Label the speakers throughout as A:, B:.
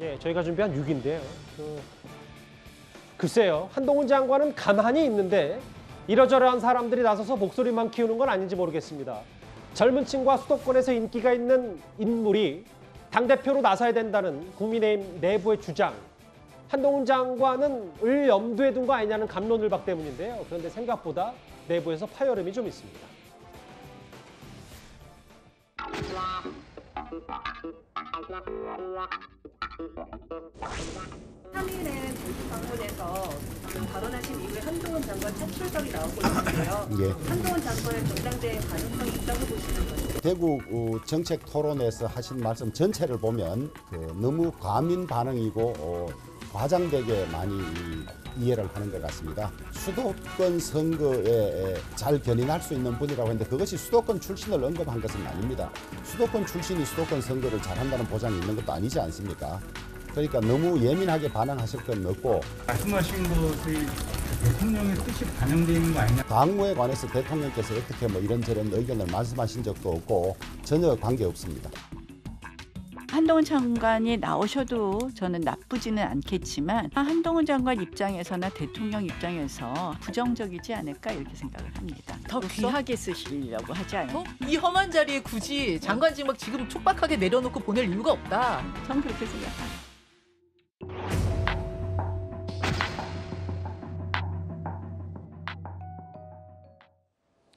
A: 예, 저희가 준비한 6인데요. 글쎄요, 한동훈 장관은 가만히 있는데 이러저러한 사람들이 나서서 목소리만 키우는 건 아닌지 모르겠습니다. 젊은 층과 수도권에서 인기가 있는 인물이 당대표로 나서야 된다는 국민의힘 내부의 주장. 한동훈 장관은 을 염두에 둔 거 아니냐는 갑론을 박 때문인데요. 그런데 생각보다 내부에서 파열음이 좀 있습니다.
B: (3일에) 대구 방문에서 발언하신 이후에 한동훈 장관 차출설이 나오고 있는데요.
C: 예.
B: 한동훈 장관의 전당대회 가능성이 있다고 보시는 거죠?
C: 대구 정책 토론에서 하신 말씀 전체를 보면 너무 과민 반응이고 과장되게 많이 이해를 하는 것 같습니다. 수도권 선거에 잘 견인할 수 있는 분이라고 했는데 그것이 수도권 출신을 언급한 것은 아닙니다. 수도권 출신이 수도권 선거를 잘한다는 보장이 있는 것도 아니지 않습니까? 그러니까 너무 예민하게 반응하실 건 없고
D: 말씀하신 것이 대통령의 뜻이 반영되어 있는 거 아니냐.
C: 당무에 관해서 대통령께서 어떻게 이런저런 의견을 말씀하신 적도 없고 전혀 관계없습니다.
E: 한동훈 장관이 나오셔도 저는 나쁘지는 않겠지만 한동훈 장관 입장에서나 대통령 입장에서 부정적이지 않을까 이렇게 생각을 합니다. 더 귀하게 쓰시려고 하지 않아요?
F: 이 험한 자리에 굳이 장관직막 지금 촉박하게 내려놓고 보낼 이유가 없다.
E: 저는 그렇게 생각합니다.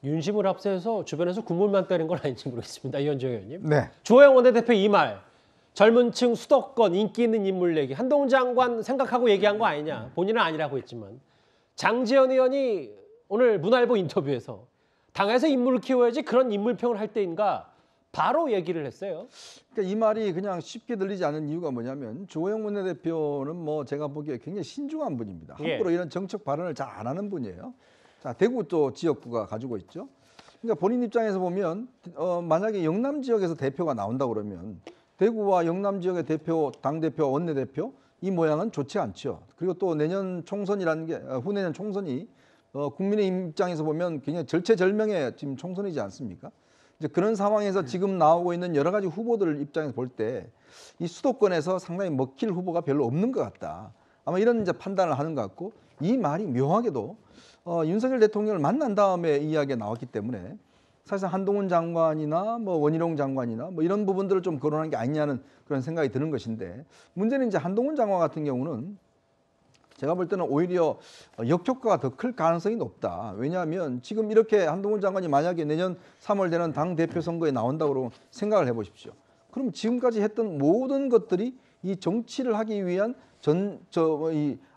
A: 윤심을 앞세워서 주변에서 국물만 때린 건 아닌지 모르겠습니다. 이현정 의원님.
G: 네.
A: 주호영 원내대표 이 말. 젊은 층 수도권 인기 있는 인물 얘기. 한동훈 장관 생각하고 얘기한 거 아니냐. 본인은 아니라고 했지만. 장지현 의원이 오늘 문화일보 인터뷰에서 당에서 인물을 키워야지 그런 인물평을 할 때인가 바로 얘기를 했어요.
G: 그러니까 이 말이 그냥 쉽게 들리지 않은 이유가 뭐냐면 주호영 원내대표는 제가 보기에 굉장히 신중한 분입니다. 함부로 이런 정책 발언을 잘 안 하는 분이에요. 자, 대구 또 지역구가 가지고 있죠. 그러니까 본인 입장에서 보면 만약에 영남 지역에서 대표가 나온다 그러면 대구와 영남 지역의 대표, 당대표, 원내대표 이 모양은 좋지 않죠. 그리고 또 내년 총선이라는 게 후내년 총선이 국민의힘 입장에서 보면 굉장히 절체절명의 지금 총선이지 않습니까? 이제 그런 상황에서 지금 나오고 있는 여러 가지 후보들 입장에서 볼 때 이 수도권에서 상당히 먹힐 후보가 별로 없는 것 같다. 아마 이런 이제 판단을 하는 것 같고 이 말이 묘하게도 윤석열 대통령을 만난 다음에 이야기가 나왔기 때문에 사실상 한동훈 장관이나 원희룡 장관이나 이런 부분들을 좀 거론한 게 아니냐는 그런 생각이 드는 것인데 문제는 이제 한동훈 장관 같은 경우는 제가 볼 때는 오히려 역효과가 더 클 가능성이 높다. 왜냐하면 지금 이렇게 한동훈 장관이 만약에 내년 3월 되는 당대표 선거에 나온다고 생각을 해보십시오. 그럼 지금까지 했던 모든 것들이 이 정치를 하기 위한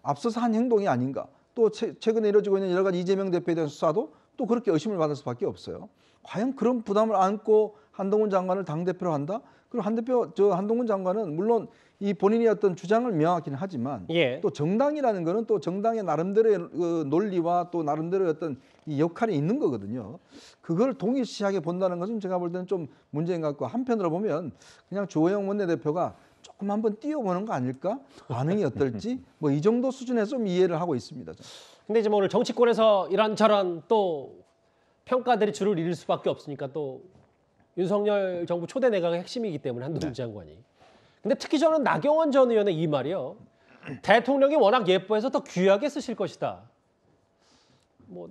G: 앞서서 한 행동이 아닌가. 또 최근에 이루어지고 있는 여러 가지 이재명 대표에 대한 수사도 또 그렇게 의심을 받을 수밖에 없어요. 과연 그런 부담을 안고 한동훈 장관을 당대표로 한다? 그리고 한동훈 장관은 물론 이 본인의 어떤 주장을 명확히는 하지만 또 정당이라는 거는 또 정당의 나름대로의 논리와 또 나름대로의 어떤 이 역할이 있는 거거든요. 그걸 동일시하게 본다는 것은 제가 볼 때는 좀 문제인 것 같고 한편으로 보면 그냥 주호영 원내대표가 조금 한번 띄워보는 거 아닐까? 반응이 어떨지 이 정도 수준에서 좀 이해를 하고 있습니다.
A: 근데 이제 오늘 정치권에서 이런저런 또 평가들이 줄을 잃을 수밖에 없으니까 또 윤석열 정부 초대 내각의 핵심이기 때문에 한동훈 장관이. 근데 특히 저는 나경원 전 의원의 이 말이요. 대통령이 워낙 예뻐해서 더 귀하게 쓰실 것이다.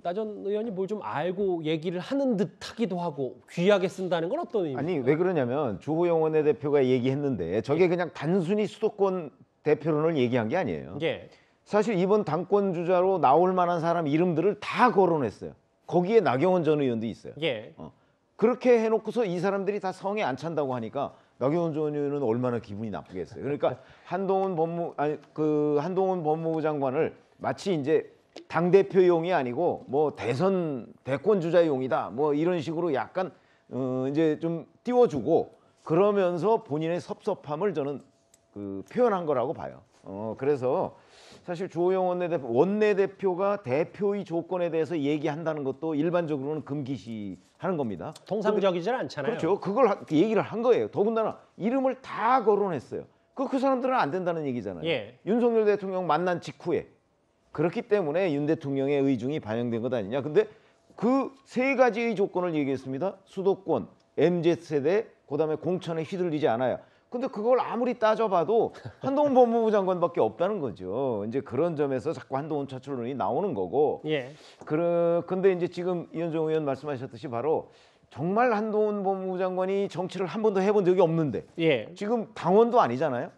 A: 나 전 의원이 뭘 좀 알고 얘기를 하는 듯 하기도 하고 귀하게 쓴다는 건 어떤 의미입니까?
H: 아니 왜 그러냐면 주호영 원내대표가 얘기했는데 저게 그냥 단순히 수도권 대표론을 얘기한 게 아니에요. 사실 이번 당권 주자로 나올 만한 사람 이름들을 다 거론했어요. 거기에 나경원 전 의원도 있어요. 그렇게 해놓고서 이 사람들이 다 성에 안 찬다고 하니까 나경원 전 의원은 얼마나 기분이 나쁘겠어요. 그러니까 한동훈 법무부 장관을 마치 이제 당대표용이 아니고 대권 주자용이다 이런 식으로 약간 이제 좀 띄워주고 그러면서 본인의 섭섭함을 저는 표현한 거라고 봐요. 그래서 사실 주호영 원내대표가 대표의 조건에 대해서 얘기한다는 것도 일반적으로는 금기시하는 겁니다.
A: 통상적이지 않잖아요.
H: 그렇죠. 그걸 얘기를 한 거예요. 더군다나 이름을 다 거론했어요. 그 사람들은 안 된다는 얘기잖아요. 윤석열 대통령 만난 직후에. 그렇기 때문에 윤 대통령의 의중이 반영된 것 아니냐. 근데 그 세 가지의 조건을 얘기했습니다. 수도권, MZ세대, 그다음에 공천에 휘둘리지 않아야. 근데 그걸 아무리 따져봐도 한동훈 법무부 장관밖에 없다는 거죠. 이제 그런 점에서 자꾸 한동훈 차출론이 나오는 거고.
A: 예.
H: 근데 이제 지금 이현정 의원 말씀하셨듯이 바로 정말 한동훈 법무부 장관이 정치를 한 번도 해본 적이 없는데
A: 예.
H: 지금 당원도 아니잖아요.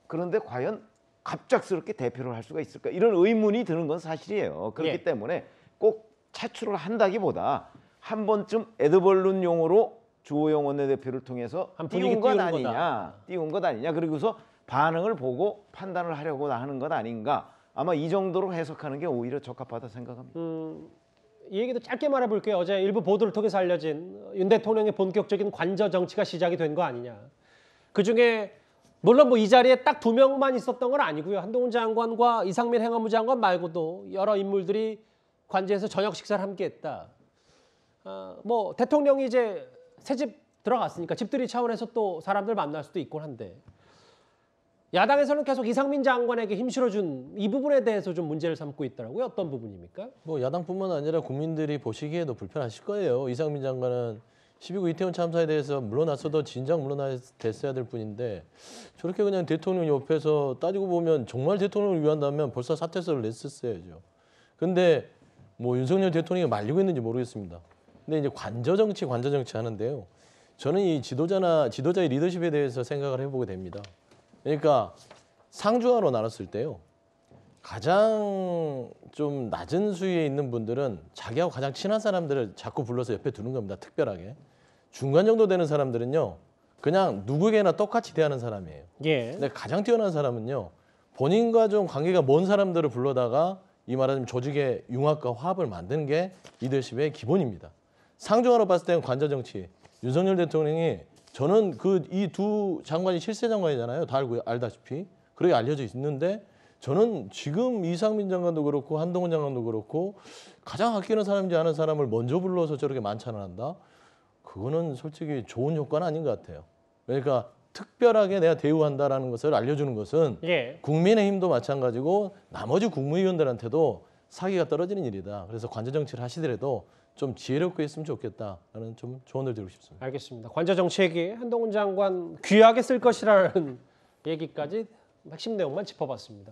H: 그런데 과연 갑작스럽게 대표를 할 수가 있을까? 이런 의문이 드는 건 사실이에요. 그렇기
A: 예.
H: 때문에 꼭 차출을 한다기보다 한 번쯤 에드벌룬 용어로 주호영 원내대표를 통해서
A: 한 분위기
H: 띄운 것
A: 띄우는
H: 아니냐,
A: 거다.
H: 띄운 것 아니냐. 그리고서 반응을 보고 판단을 하려고 하는 것 아닌가. 아마 이 정도로 해석하는 게 오히려 적합하다 생각합니다.
A: 이 얘기도 짧게 말해볼게요. 어제 일부 보도를 통해서 알려진 윤 대통령의 본격적인 관저 정치가 시작이 된 거 아니냐. 그중에 물론 뭐 이 자리에 딱 2명만 있었던 건 아니고요. 한동훈 장관과 이상민 행안부 장관 말고도 여러 인물들이 관저에서 저녁 식사를 함께했다. 뭐 대통령이 이제 새 집 들어갔으니까 집들이 차원에서 또 사람들 만날 수도 있곤 한데 야당에서는 계속 이상민 장관에게 힘 실어준 이 부분에 대해서 좀 문제를 삼고 있더라고요. 어떤 부분입니까?
I: 뭐 야당뿐만 아니라 국민들이 보시기에도 불편하실 거예요. 이상민 장관은 12구 이태원 참사에 대해서 물러났어도 진작 물러났어야 될 뿐인데 저렇게 그냥 대통령 옆에서 따지고 보면 정말 대통령을 위한다면 벌써 사퇴서를 냈었어야죠. 근데 뭐 윤석열 대통령이 말리고 있는지 모르겠습니다. 근데 이제 관저 정치 하는데요. 저는 이 지도자의 리더십에 대해서 생각을 해보게 됩니다. 그러니까 상중하로 나눴을 때요. 가장 좀 낮은 수위에 있는 분들은 자기하고 가장 친한 사람들을 자꾸 불러서 옆에 두는 겁니다. 특별하게. 중간 정도 되는 사람들은요. 그냥 누구에게나 똑같이 대하는 사람이에요.
A: 예.
I: 근데 가장 뛰어난 사람은요. 본인과 좀 관계가 먼 사람들을 불러다가 이 말하자면 조직의 융합과 화합을 만드는 게 리더십의 기본입니다. 상중하로 봤을 때는 관저 정치. 윤석열 대통령이 저는 이 두 장관이 실세 장관이잖아요. 다 알다시피. 그렇게 알려져 있는데 저는 지금 이상민 장관도 그렇고 한동훈 장관도 그렇고 가장 아끼는 사람이지 않은 사람을 먼저 불러서 저렇게 만찬을 한다? 그거는 솔직히 좋은 효과는 아닌 것 같아요. 그러니까 특별하게 내가 대우한다라는 것을 알려주는 것은
A: 예.
I: 국민의힘도 마찬가지고 나머지 국무위원들한테도 사기가 떨어지는 일이다. 그래서 관저 정치를 하시더라도 좀 지혜롭게 했으면 좋겠다라는 좀 조언을 드리고 싶습니다.
A: 알겠습니다. 관저 정치 얘기 한동훈 장관 귀하게 쓸 것이라는 얘기까지 핵심 내용만 짚어봤습니다.